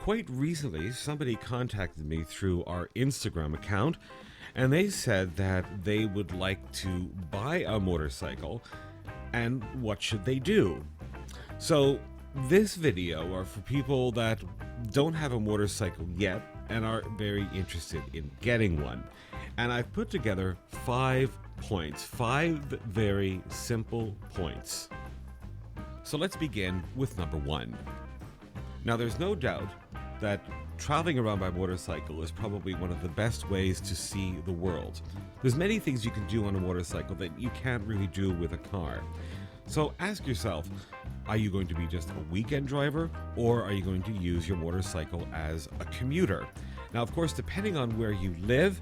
quite recently, somebody contacted me through our Instagram account, and they said that they would like to buy a motorcycle, and what should they do? So this video are for people that don't have a motorcycle yet and are very interested in getting one. And I've put together 5 points, 5 very simple points. So let's begin with number 1. Now, there's no doubt that traveling around by motorcycle is probably one of the best ways to see the world. There's many things you can do on a motorcycle that you can't really do with a car. So ask yourself, are you going to be just a weekend driver, or are you going to use your motorcycle as a commuter? Now, of course, depending on where you live,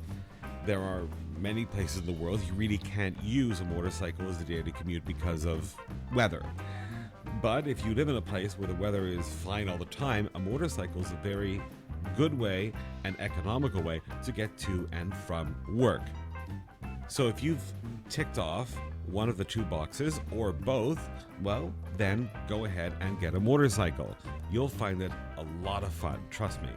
there are many places in the world you really can't use a motorcycle as a daily commute because of weather. But if you live in a place where the weather is fine all the time, a motorcycle is a very good way and economical way to get to and from work. So if you've ticked off one of the 2 boxes, or both, well, then go ahead and get a motorcycle. You'll find it a lot of fun, trust me.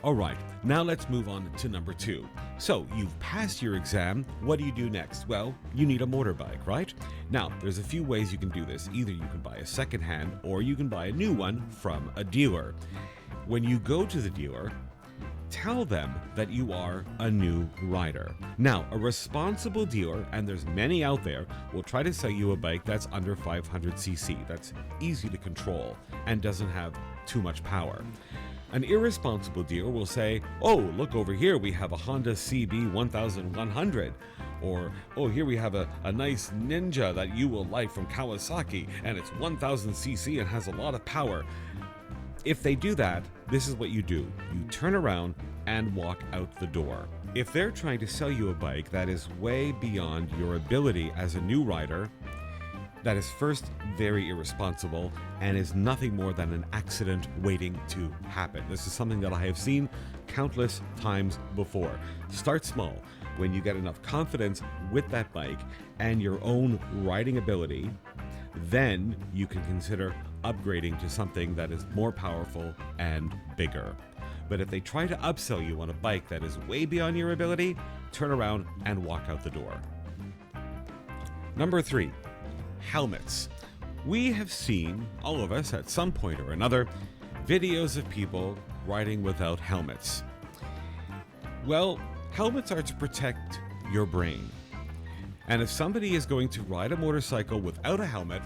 Alright, now let's move on to number 2. So, you've passed your exam, what do you do next? Well, you need a motorbike, right? Now, there's a few ways you can do this. Either you can buy a second-hand, or you can buy a new one from a dealer. When you go to the dealer, tell them that you are a new rider. Now, a responsible dealer, and there's many out there, will try to sell you a bike that's under 500cc, that's easy to control, and doesn't have too much power. An irresponsible dealer will say, oh, look over here, we have a Honda CB 1100. Or, oh, here we have a nice Ninja that you will like from Kawasaki, and it's 1000cc and has a lot of power. If they do that, this is what you do. You turn around and walk out the door. If they're trying to sell you a bike that is way beyond your ability as a new rider, that is first very irresponsible and is nothing more than an accident waiting to happen. This is something that I have seen countless times before. Start small. When you get enough confidence with that bike and your own riding ability, then you can consider upgrading to something that is more powerful and bigger. But if they try to upsell you on a bike that is way beyond your ability, turn around and walk out the door. Number 3, helmets. We have seen, all of us at some point or another, videos of people riding without helmets. Well, helmets are to protect your brain. And if somebody is going to ride a motorcycle without a helmet,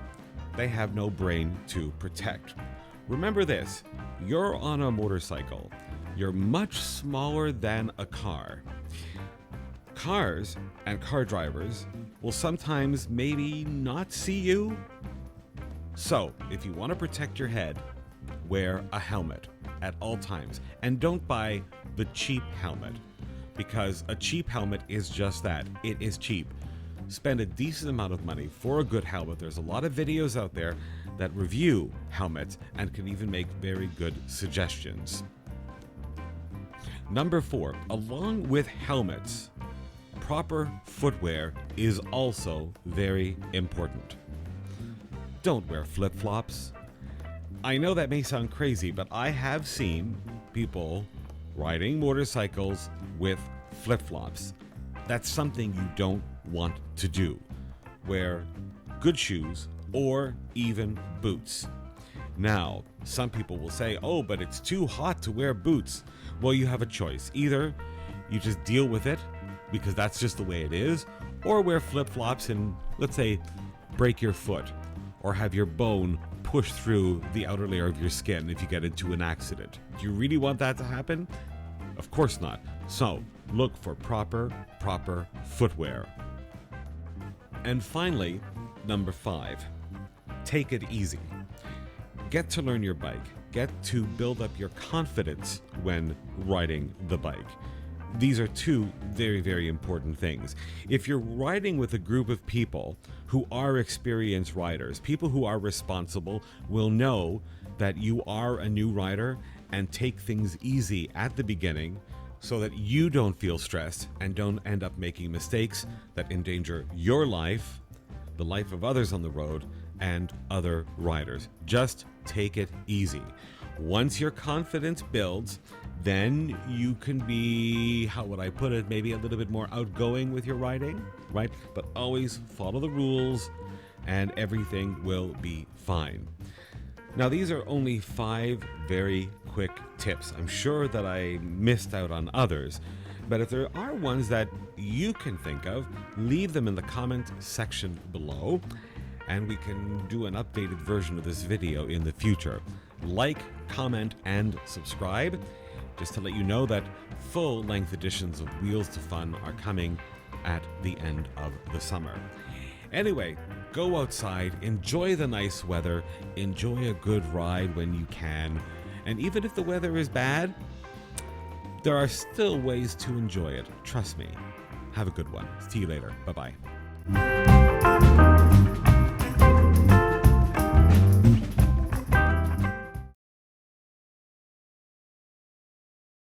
they have no brain to protect. Remember this, you're on a motorcycle. You're much smaller than a car. Cars and car drivers will sometimes maybe not see you. So, if you want to protect your head, wear a helmet at all times. And don't buy the cheap helmet, because a cheap helmet is just that. It is cheap. Spend a decent amount of money for a good helmet. There's a lot of videos out there that review helmets and can even make very good suggestions. Number 4, along with helmets, proper footwear is also very important. Don't wear flip-flops. I know that may sound crazy, but I have seen people riding motorcycles with flip-flops. That's something you don't want to do. Wear good shoes or even boots. Now, some people will say, oh, but it's too hot to wear boots. Well, you have a choice. Either you just deal with it, because that's just the way it is, or wear flip-flops and, let's say, break your foot, or have your bone push through the outer layer of your skin if you get into an accident. Do you really want that to happen? Of course not. So, look for proper footwear. And finally, number 5, take it easy. Get to learn your bike. Get to build up your confidence when riding the bike. These are 2 very, very important things. If you're riding with a group of people who are experienced riders, people who are responsible, will know that you are a new rider and take things easy at the beginning so that you don't feel stressed and don't end up making mistakes that endanger your life, the life of others on the road, and other riders. Just take it easy. Once your confidence builds, then you can be, how would I put it, maybe a little bit more outgoing with your riding, right? But always follow the rules and everything will be fine. Now, these are only 5 very quick tips. I'm sure that I missed out on others, but if there are ones that you can think of, leave them in the comment section below, and we can do an updated version of this video in the future. Like, comment, and subscribe, just to let you know that full-length editions of Wheels to Fun are coming at the end of the summer. Anyway, go outside, enjoy the nice weather, enjoy a good ride when you can, and even if the weather is bad, there are still ways to enjoy it. Trust me. Have a good one. See you later. Bye-bye.